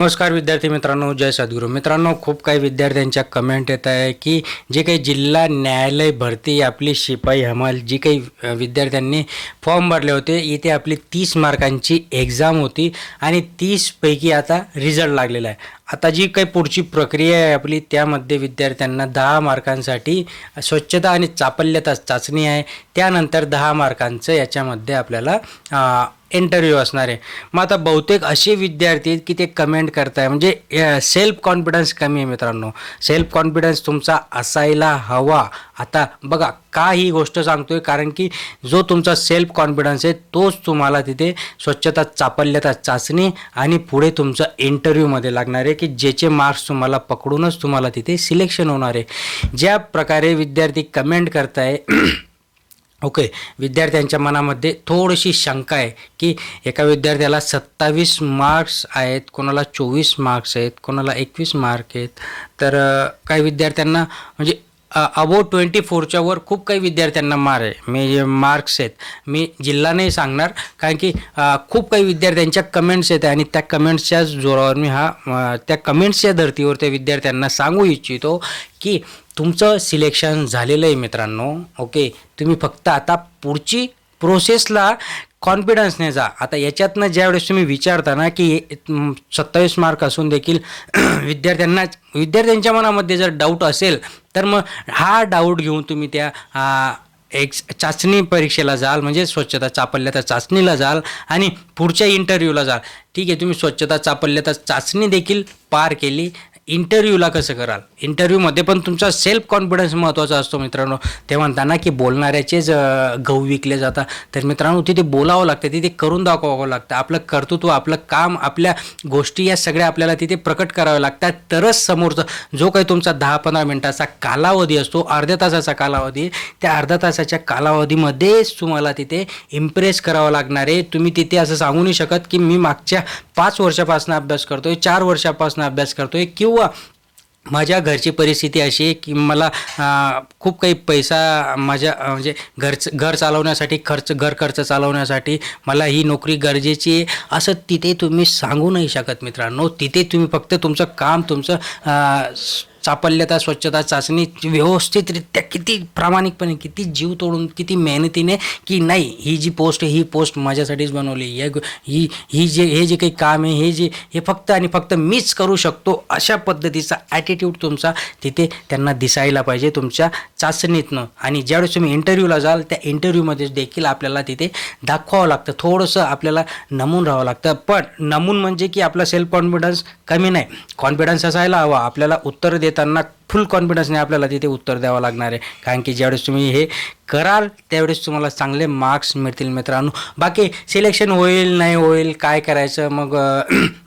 नमस्कार विद्यार्थी मित्रांनो, जय सद्गुरू मित्रांनो. खूप काही विद्यार्थ्यांच्या कमेंट येत आहे की जे काही जिल्हा न्यायालय भरती आपली शिपाई हमाल जी काही विद्यार्थ्यांनी फॉर्म भरले होते, इथे आपली 30 मार्कांची एक्झाम होती आणि 30पैकी आता रिझल्ट लागलेला आहे. आता जी काही पुढची प्रक्रिया आहे आपली, त्यामध्ये विद्यार्थ्यांना 10 मार्कांसाठी स्वच्छता आणि चापल्यता चाचणी आहे. त्यानंतर 10 मार्कांचं याच्यामध्ये आपल्याला इंटरव्ह्यू असणार आहे. मग आता बहुतेक असे विद्यार्थी आहेत की ते कमेंट करताय, म्हणजे सेल्फ कॉन्फिडन्स कमी आहे मित्रांनो. सेल्फ कॉन्फिडन्स तुमचा असायला हवा. आता बघा का ही गोष्ट सांगतोय, कारण की जो तुमचा सेल्फ कॉन्फिडन्स आहे तोच तुम्हाला तिथे स्वच्छता चापल्यता चाचणी आणि पुढे तुमचं इंटरव्ह्यूमध्ये लागणार आहे, की ज्याचे मार्क्स तुम्हाला पकडूनच तुम्हाला तिथे सिलेक्शन होणार आहे. ज्या प्रकारे विद्यार्थी कमेंट करताय ओके, विद्यार्थ्यांच्या मनामध्ये थोडीशी शंका आहे की एका विद्यार्थ्याला 27 मार्क्स आहेत, कोणाला 24 मार्क्स आहेत, कोणाला 21 मार्क आहेत. तर काही विद्यार्थ्यांना म्हणजे अबोव 24च्या वर खूप काही विद्यार्थ्यांना मार्क्स आहेत. मी जिल्हा नाही सांगणार, कारण की खूप काही विद्यार्थ्यांच्या कमेंट्स आहेत आणि त्या कमेंट्सच्या जोरावर मी त्या कमेंट्सच्या धर्तीवर त्या विद्यार्थ्यांना सांगू इच्छितो की तुमचं सिलेक्शन झालेलं आहे मित्रांनो. ओके, तुम्ही फक्त आता पुढची प्रोसेसला कॉन्फिडन्सने जा. आता याच्यातनं ज्यावेळेस तुम्ही विचारता ना की 27 मार्क असून देखील विद्यार्थ्यांच्या मनामध्ये जर डाऊट असेल, तर मग हा डाऊट घेऊन तुम्ही त्या चाचणी परीक्षेला जाल, म्हणजे स्वच्छता चापल्यता चाचणीला जाल आणि पुढच्या इंटरव्ह्यूला जाल. ठीक आहे, तुम्ही स्वच्छता चापल्यता चाचणी देखील पार केली, इंटरव्ह्यूला कसं कराल? इंटरव्ह्यूमध्ये पण तुमचा सेल्फ कॉन्फिडन्स महत्त्वाचा असतो मित्रांनो. ते म्हणताना की बोलणाऱ्याचेच गहू विकले जातात. तर मित्रांनो, तिथे बोलावं लागतं, तिथे करून दाखवावं लागतं. आपलं कर्तृत्व, आपलं काम, आपल्या गोष्टी या सगळ्या आपल्याला तिथे प्रकट कराव्या लागतात. तरच समोरचं जो काही तुमचा 10-15 मिनटाचा कालावधी असतो, अर्ध्या तासाचा कालावधी, त्या अर्ध्या तासाच्या कालावधीमध्येच तुम्हाला तिथे इम्प्रेस करावं लागणार आहे. तुम्ही तिथे असं सांगू नाही शकत की मी मागच्या 5 वर्षापासून अभ्यास करतोय, 4 वर्षापासून अभ्यास करतोय, किंवा माझ्या घरची परिस्थिती अशी आहे की मला खूप काही पैसा माझ्या म्हणजे घर चालवण्यासाठी घर खर्च चालवण्यासाठी मला ही नोकरी गरजेची आहे, असं तिथे तुम्ही सांगू नाही शकत मित्रांनो. तिथे तुम्ही फक्त तुमचं काम, तुमचं चापल्यता स्वच्छता चाचणी व्यवस्थितरित्या, किती प्रामाणिकपणे, किती जीव तोडून, किती मेहनतीने, की नाही ही जी पोस्ट आहे ही पोस्ट माझ्यासाठीच बनवली, हे जे काही काम आहे हे फक्त आणि फक्त मीच करू शकतो, अशा पद्धतीचा ॲटिट्यूड तुमचा तिथे त्यांना दिसायला पाहिजे तुमच्या चाचणीतनं. आणि ज्यावेळेस तुम्ही इंटरव्ह्यूला जाल, त्या इंटरव्ह्यूमध्ये देखील आपल्याला तिथे दाखवावं लागतं, थोडंसं आपल्याला नमून राहावं लागतं. पण नमून म्हणजे की आपला सेल्फ कॉन्फिडन्स कमी नाही, कॉन्फिडन्स असायला हवा. आपल्याला उत्तर देताना फुल कॉन्फिडन्सने आपल्याला तिथे उत्तर द्यावं लागणार आहे, कारण की ज्यावेळेस तुम्ही हे कराल त्यावेळेस तुम्हाला चांगले मार्क्स मिळतील मित्रांनो. बाकी सिलेक्शन होईल नाही होईल काय करायचं, मग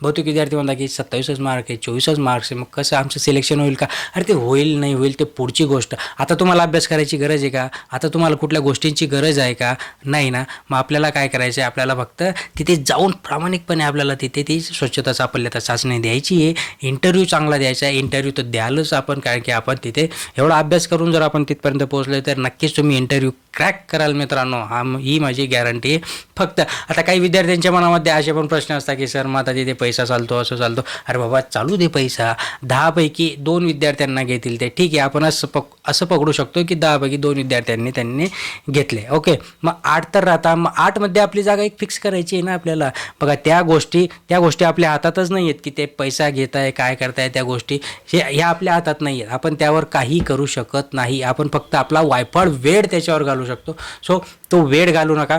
बहुतेक विद्यार्थी म्हणतात की 27 मार्क आहे, 24 मार्क्स आहे, मग कसं आमचं सिलेक्शन होईल का? अरे ते होईल नाही होईल ते पुढची गोष्ट. आता तुम्हाला अभ्यास करायची गरज आहे का? आता तुम्हाला कुठल्या गोष्टींची गरज आहे का? नाही ना. मग आपल्याला काय करायचं आहे, आपल्याला फक्त तिथे जाऊन प्रामाणिकपणे आपल्याला तिथे ती स्वच्छता चापल्यता चाचणी द्यायची आहे, इंटरव्ह्यू चांगला द्यायचा आहे. इंटरव्ह्यू तर द्यालच आपण, कारण की आपण तिथे एवढा अभ्यास करून जर आपण तिथपर्यंत पोहोचलो तर नक्कीच तुम्ही इंटरव्ह्यू क्रॅक कराल मित्रांनो. ही माझी गॅरंटी आहे. फक्त आता काही विद्यार्थ्यांच्या मनामध्ये असे पण प्रश्न असतात की सर मग आता तिथे पैसा चालतो, असं चालतो. अरे बाबा, चालू दे पैसा. 10पैकी 2 विद्यार्थ्यांना घेतील ते, ठीक आहे, आपण असं पकडू शकतो की 10पैकी 2 विद्यार्थ्यांनी त्यांनी घेतले. ओके, मग 8 तर राहता. मग 8मध्ये आपली जागा एक फिक्स करायची आहे ना आपल्याला. बघा, त्या गोष्टी आपल्या हातातच नाही आहेत की ते पैसा घेत आहे, काय करताय, त्या गोष्टी ह्या आपल्या हातात नाही आहेत. आपण त्यावर काही करू शकत नाही. आपण फक्त आपला वायफळ वेळ त्याच्यावर घालू शकतो. सो तो वेळ घालू नका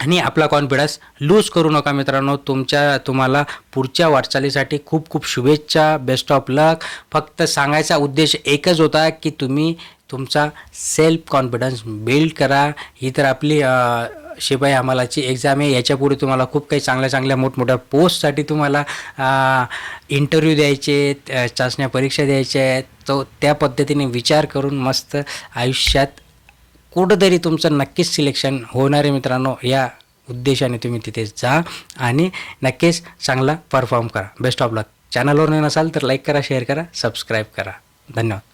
आणि आपला कॉन्फिडन्स लूज करू नका मित्रांनो. तुम्हाला पुढच्या वाटचालीसाठी खूप खूप शुभेच्छा. बेस्ट ऑफ लक. फक्त सांगायचा उद्देश एकच होता की तुम्ही तुमचा सेल्फ कॉन्फिडन्स बिल्ड करा. ही तर आपली शिपाई हमालाची एक्झाम आहे. याच्यापुढे तुम्हाला खूप काही चांगल्या मोठमोठ्या पोस्टसाठी तुम्हाला इंटरव्ह्यू द्यायचे, चाचण्या परीक्षा द्यायच्या आहेत. तो त्या पद्धतीने विचार करून मस्त आयुष्यात कुठंतरी तुमचं नक्कीच सिलेक्शन होणार आहे मित्रांनो. या उद्देशाने तुम्ही तिथे जा आणि नक्कीच चांगला परफॉर्म करा. बेस्ट ऑफ लक. चॅनलवर नसाल तर लाईक करा, शेअर करा, सबस्क्राईब करा. धन्यवाद.